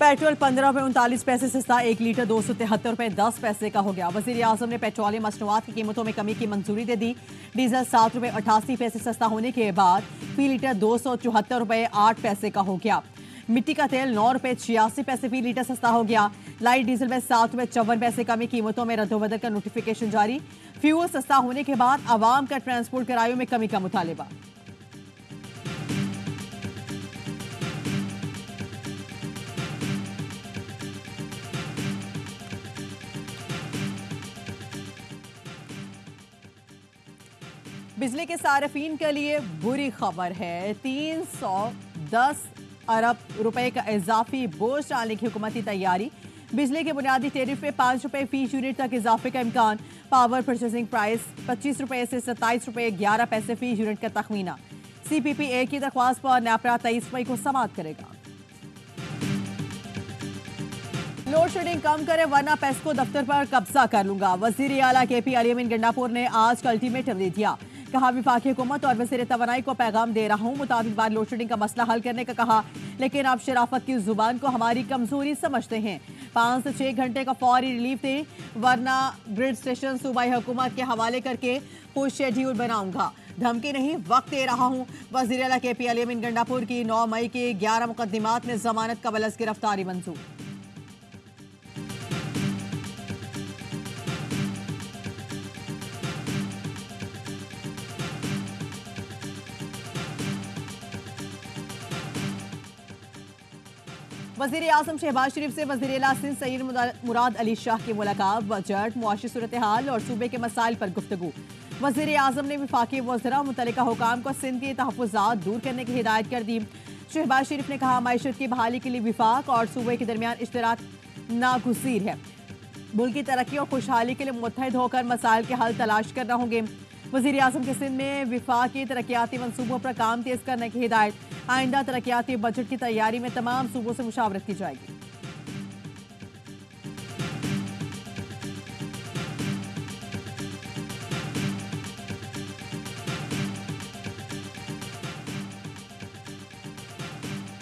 Petrol 15 रुपये 39 पैसे सस्ता, 1 लीटर 273 रुपये 10 पैसे का हो गया। वज़ीर आज़म ने पेट्रोलियम मसनूआत की कीमतों में कमी की मंजूरी दे दी। डीजल 7 रुपये 88 पैसे सस्ता होने के बाद फी लीटर 274 रुपये 8 पैसे का हो गया। मिट्टी का तेल 9 रुपये 86 पैसे फी लीटर सस्ता हो गया। लाइट डीजल में 7 रुपये 54 पैसे कमी, कीमतों में रद्दोबदल का नोटिफिकेशन जारी। फ्यूल सस्ता होने के बाद आवाम का ट्रांसपोर्ट किरायों में कमी का मुतालिबा। बिजली के सार्फिन के लिए बुरी खबर है। 310 अरब रुपए का इजाफी बोझ डालने की हुकूमती तैयारी। बिजली के बुनियादी टेरिफ में 5 रुपए फी यूनिट तक इजाफे का इम्कान। पावर परचेसिंग प्राइस 25 रुपए से 27 रुपए 11 पैसे फी यूनिट का तखमीना। CPPA की दरख्वास्त पर नेपरा 23 मई को समाअत करेगा। लोड शेडिंग कम करे वरना पेस्को दफ्तर पर कब्जा कर लूंगा। वजीर आला KP अली अमीन गंडापुर ने आज अल्टीमेटम दे दिया। कहा, विफाकी हुकूमत और वज़ीर तवानाई को पैगाम दे रहा हूँ, मुताबिक बार लोड शेडिंग का मसला हल करने का कहा, लेकिन आप शराफत की जुबान को हमारी कमजोरी समझते हैं। 5 से 6 घंटे का फौरी रिलीफ दें, वरना ग्रिड स्टेशन सूबाई हुकूमत के हवाले करके कुछ शेड्यूल बनाऊंगा। धमकी नहीं, वक्त दे रहा हूँ। वज़ीर आला KP अली अमीन गंडापुर की 9 मई के 11 मुकदमात में जमानत कबल अज़ गिरफ्तारी मंजूर। वज़ीर आज़म शहबाज शरीफ से वज़ीर आला सिंध सैयद मुराद अली शाह की मुलाकात। बजट, मुआशी सूरत हाल और सूबे के मसाइल पर गुफ्तगू। वज़ीर आज़म ने विफाकी वज़रा मुतल्लिका हुकाम को सिंध के तहफ़्फ़ुज़ात दूर करने की हिदायत कर दी। शहबाज शरीफ ने कहा, मईशत की बहाली के लिए विफाक और सूबे के दरमियान इश्तराक नागुज़ीर है। मुल्क की तरक्की और खुशहाली के लिए मुत्तहिद होकर मसाइल के हल तलाश करना होंगे। वज़ीर आज़म के सिंध में विफाकी तरक्याती मनसूबों पर काम तेज करने की हिदायत। आइंदा तरक्याती बजट की तैयारी में तमाम सूबों से मुशावरत की जाएगी।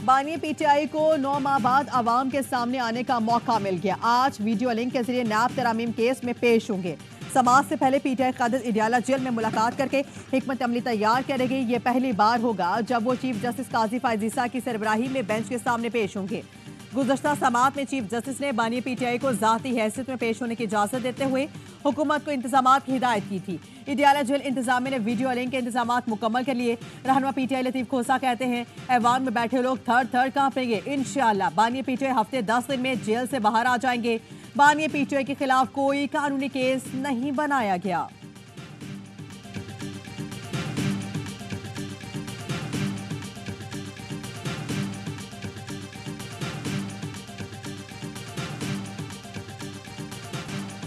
बानी PTI को 9 माह बाद आवाम के सामने आने का मौका मिल गया। आज वीडियो लिंक के जरिए नैब तरामीम केस में पेश होंगे। समाज से पहले PTI क़ादिर इडियाला जेल में मुलाकात करके हिकमत अमली तैयार करेंगे। ये पहली बार होगा जब वो चीफ जस्टिस काजी फायजीसा की सरबराही में बेंच के सामने पेश होंगे। गुज़श्ता समाअत में चीफ जस्टिस ने बानी PTI को ज़ाती हैसियत में पेश होने की इजाज़त देते हुए हुकूमत को इंतजामात की हिदायत की थी। इडियाला जेल इंतजामिया ने वीडियो लिंक के इंतजामात मुकम्मल कर लिए। रहनुमा PTI लतीफ़ खोसा कहते हैं, ऐवान में बैठे लोग थर थर कांपेंगे। इंशाअल्लाह बानी PTI हफ्ते 10 दिन में जेल से बाहर आ जाएंगे। बानी PTI के खिलाफ कोई कानूनी केस नहीं बनाया गया।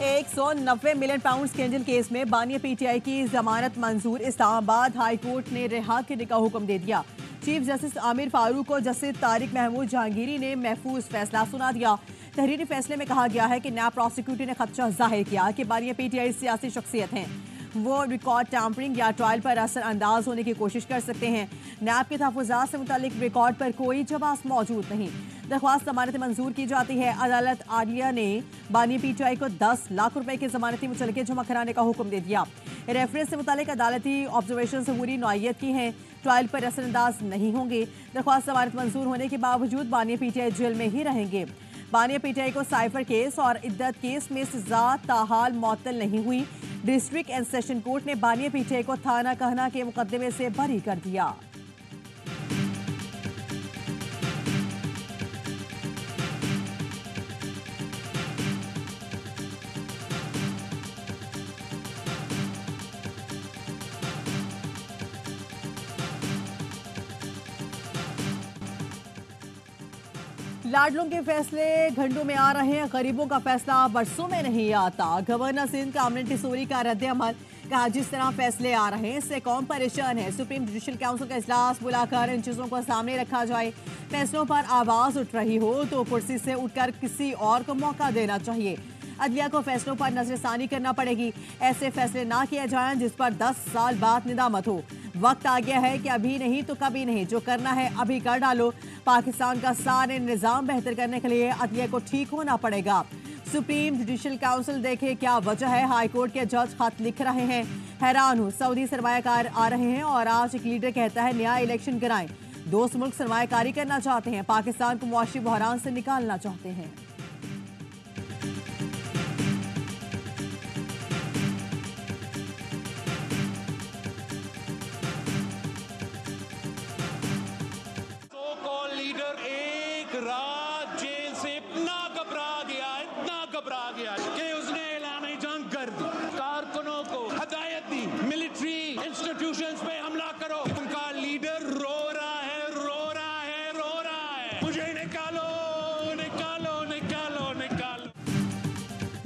£190 मिलियन स्कैंडल केस में बानिया PTI की जमानत मंजूर। इस्लामाबाद हाई कोर्ट ने रिहा करने का हुक्म दे दिया। चीफ जस्टिस आमिर फारूक और जस्टिस तारिक महमूद जहांगीरी ने महफूज फैसला सुना दिया। तहरीरी फैसले में कहा गया है कि नैब प्रोसिक्यूटर ने खदशा जाहिर किया कि बानिया PTI सियासी शख्सियत हैं, वो रिकॉर्ड टैंपरिंग या ट्रायल पर असर अंदाज होने की कोशिश कर सकते हैं। नैब के तहफ़्फ़ुज़ात से मुतालिक रिकॉर्ड पर कोई जवाब मौजूद नहीं। दरख्वास्त जमानत मंजूर की जाती है। अदालत आलिया ने बानी PTI को 10 लाख रुपए के जमानती मुचलके जमा कराने का हुक्म दे दिया। रेफरेंस से मुतालिक अदालती ऑब्जर्वेशन से पूरी नौयत की है, ट्रायल पर असरअंदाज नहीं होंगे। दरख्वास्त जमानत मंजूर होने के बावजूद बानी PTI जेल में ही रहेंगे। बानिया PTI को साइफर केस और इद्दत केस में सजा ताहाल मअतल नहीं हुई। डिस्ट्रिक्ट एंड सेशन कोर्ट ने बानिया PTI को थाना कहना के मुकदमे से बरी कर दिया। लाडलों के फैसले घंटों में आ रहे हैं, गरीबों का फैसला बरसों में नहीं आता। गवर्नर सिंध कामरान टिसोरी का रद्द अमल। कहा, जिस तरह फैसले आ रहे हैं इससे कौम परेशान है। सुप्रीम जुडिशल काउंसिल का इजलास बुलाकर इन चीज़ों को सामने रखा जाए। फैसलों पर आवाज़ उठ रही हो तो कुर्सी से उठकर किसी और को मौका देना चाहिए। अदलिया को फैसलों पर नजरसानी करना पड़ेगी। ऐसे फैसले ना किए जाएं जिस पर 10 साल बाद निदामत हो। वक्त आ गया है कि अभी नहीं तो कभी नहीं, जो करना है अभी कर डालो। पाकिस्तान का सारे निजाम बेहतर करने के लिए अदलिया को ठीक होना पड़ेगा। सुप्रीम जुडिशल काउंसिल देखे क्या वजह है, हाईकोर्ट के जज खत लिख रहे हैं। हैरान हूं, सऊदी सरमायाकार आ रहे हैं और आज एक लीडर कहता है नया इलेक्शन कराएं। दोस्त मुल्क सरमायाकारी करना चाहते हैं, पाकिस्तान को मुआशी बहरान से निकालना चाहते हैं। रात जेल से इतना घबरा गया कि उसने ऐलान जंग कर दी। कारकुनों को हदायत दी, मिलिट्री इंस्टीट्यूशंस पे हमला करो। उनका लीडर रो रहा है, मुझे निकालो।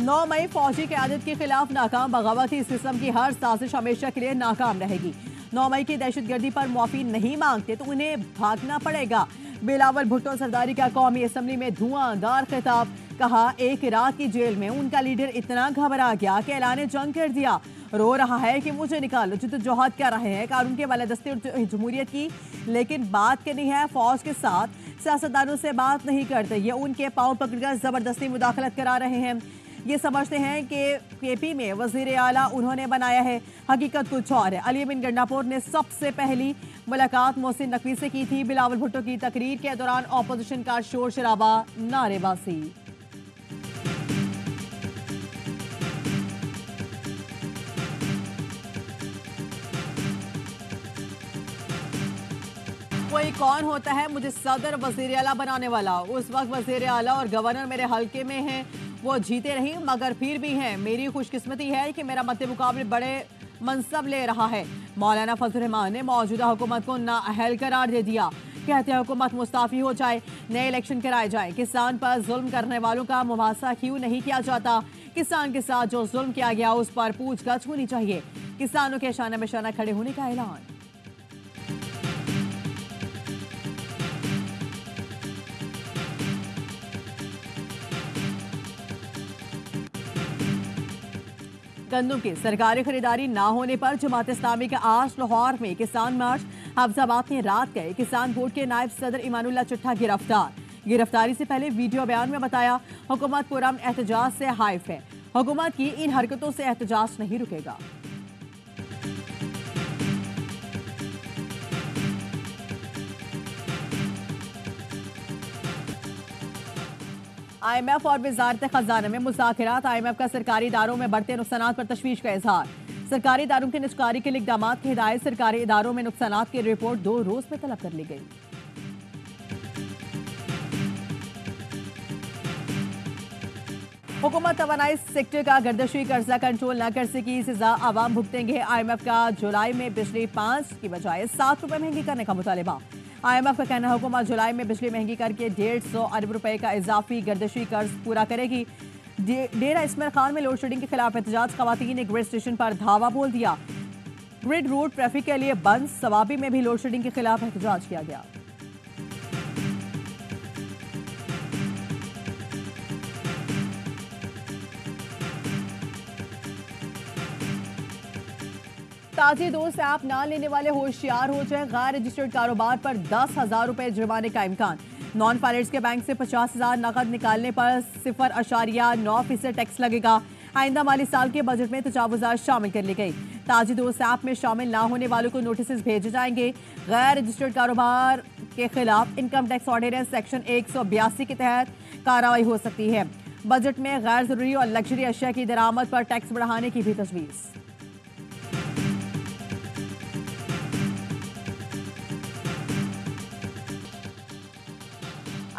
9 मई फौजी क़यादत के खिलाफ नाकाम बगावत थी। इस किस्म की हर साजिश हमेशा के लिए नाकाम रहेगी। 9 मई की दहशतगर्दी पर मुआफी नहीं मांगते तो उन्हें भागना पड़ेगा। बिलावल भुट्टो सरदारी का कौमी असम्बली में धुआंधार खिताब, कहा एक रात की जेल में उनका लीडर इतना घबरा गया कि ऐलान जंग कर दिया। रो रहा है कि मुझे निकालो। जिद्दोजहद कर रहे हैं कानून के बालादस्ती और जमहूरियत की, लेकिन बात करनी है फौज के साथ। सियासतदानों से बात नहीं करते, ये उनके पांव पकड़कर जबरदस्ती मुदाखलत करा रहे हैं। ये समझते हैं कि केपी में वजीर आला उन्होंने बनाया है, हकीकत कुछ और है। अली बिन गंडापुर ने सबसे पहली मुलाकात मोहसिन नकवी से की थी। बिलावल भुट्टो की तकरीर के दौरान ऑपोजिशन का शोर शराबा, नारेबाजी। कोई कौन होता है मुझे सदर वजीर आला बनाने वाला? उस वक्त वजीर आला और गवर्नर मेरे हल्के में हैं, वो जीते नहीं मगर फिर भी हैं। मेरी खुशकिस्मती है कि मेरा मद्दे मुकाबले बड़े मनसब ले रहा है। मौलाना फजल रहमान ने मौजूदा हुकूमत को नाअहल करार दे दिया। कहते हैं हुकूमत मुस्ताफी हो जाए, नए इलेक्शन कराए जाए। किसान पर जुल्म करने वालों का मुआवजा क्यों नहीं किया जाता? किसान के साथ जो जुल्म किया गया उस पर पूछताछ होनी चाहिए। किसानों के शाना बशाना खड़े होने का ऐलान। गंदम की सरकारी खरीदारी ना होने पर जमात इस्लामी का आज लाहौर में किसान मार्च। हफ्जाबाद में रात गए किसान बोर्ड के नायब सदर ईमानुल्लाह चिट्ठा गिरफ्तार। गिरफ्तारी से पहले वीडियो बयान में बताया हुकूमत पुरअमन एहतजाज से हाइफ है, हुकूमत की इन हरकतों से एहतजाज नहीं रुकेगा। IMF और वजारत खजाना में मुज़ाकरात। IMF का सरकारी इदारों में बढ़ते नुकसानात पर तशवीश का इजहार। सरकारी इदारों की निजकारी के लिए इक़दामात की हिदायत। सरकारी इदारों में नुकसानात की रिपोर्ट 2 रोज में तलब कर ली गई। हुकूमत तवानाई सेक्टर का गर्दशी कर्जा कंट्रोल न कर सकी, सजा आवाम भुगतेंगे। IMF का जुलाई में बिजली 5 की बजाय 7 रुपए महंगी करने का मुतालिबा। IMF का कहना है हुकूमत जुलाई में बिजली महंगी करके 150 अरब रुपए का इजाफी गर्दशी कर्ज पूरा करेगी। डेरा इस्माइल खान में लोड शेडिंग के खिलाफ एहतजाज। खवातीन ने ग्रिड स्टेशन पर धावा बोल दिया। ग्रिड रूट ट्रैफिक के लिए बंद। सवाबी में भी लोड शेडिंग के खिलाफ एहतजाज किया गया। ताजी दोस्त ऐप ना लेने वाले होशियार हो जाए। गैर रजिस्टर्ड कारोबार पर 10,000 रुपए जुर्माने का इम्कान। नॉन पायलट्स के बैंक से 50,000 नकद निकालने पर 0.9% टैक्स लगेगा। आइंदा माली साल के बजट में तजावुज़ात शामिल कर ली गई। ताजी दोस्त ऐप में शामिल ना होने वालों को नोटिस भेजे जाएंगे। गैर रजिस्टर्ड कारोबार के खिलाफ इनकम टैक्स ऑर्डिनेंस सेक्शन 182 के तहत कार्रवाई हो सकती है। बजट में गैर जरूरी और लग्जरी अशिया की दरामद पर टैक्स बढ़ाने की भी तजवीज़।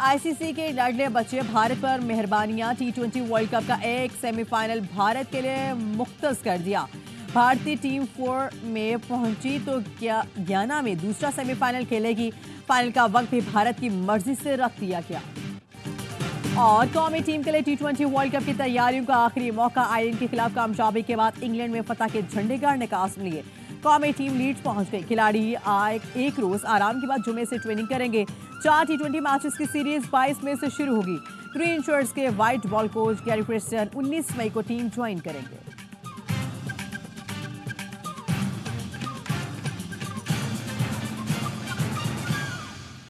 ICC के लाडले बच्चे भारत पर मेहरबानियां। T20 वर्ल्ड कप का एक सेमीफाइनल भारत के लिए मुख्तस कर दिया। भारतीय टीम 4 में पहुंची तो गयाना में दूसरा सेमीफाइनल खेलेगी। फाइनल का वक्त भी भारत की मर्जी से रख दिया गया। और कौमी टीम के लिए T20 वर्ल्ड कप की तैयारियों का आखिरी मौका। आयरलैंड के खिलाफ कामयाबी के बाद इंग्लैंड में फतह के झंडे गाड़ने का आज़म लिए। कौमी टीम लीड्स पहुंच गई। खिलाड़ी एक रोज आराम के बाद जुमे से ट्रेनिंग करेंगे। 4 T20 मैचेस की सीरीज 22 मई से शुरू होगी। ग्रीन शर्ट्स के white ball coach Gary Preston 19 मई को टीम ज्वाइन करेंगे।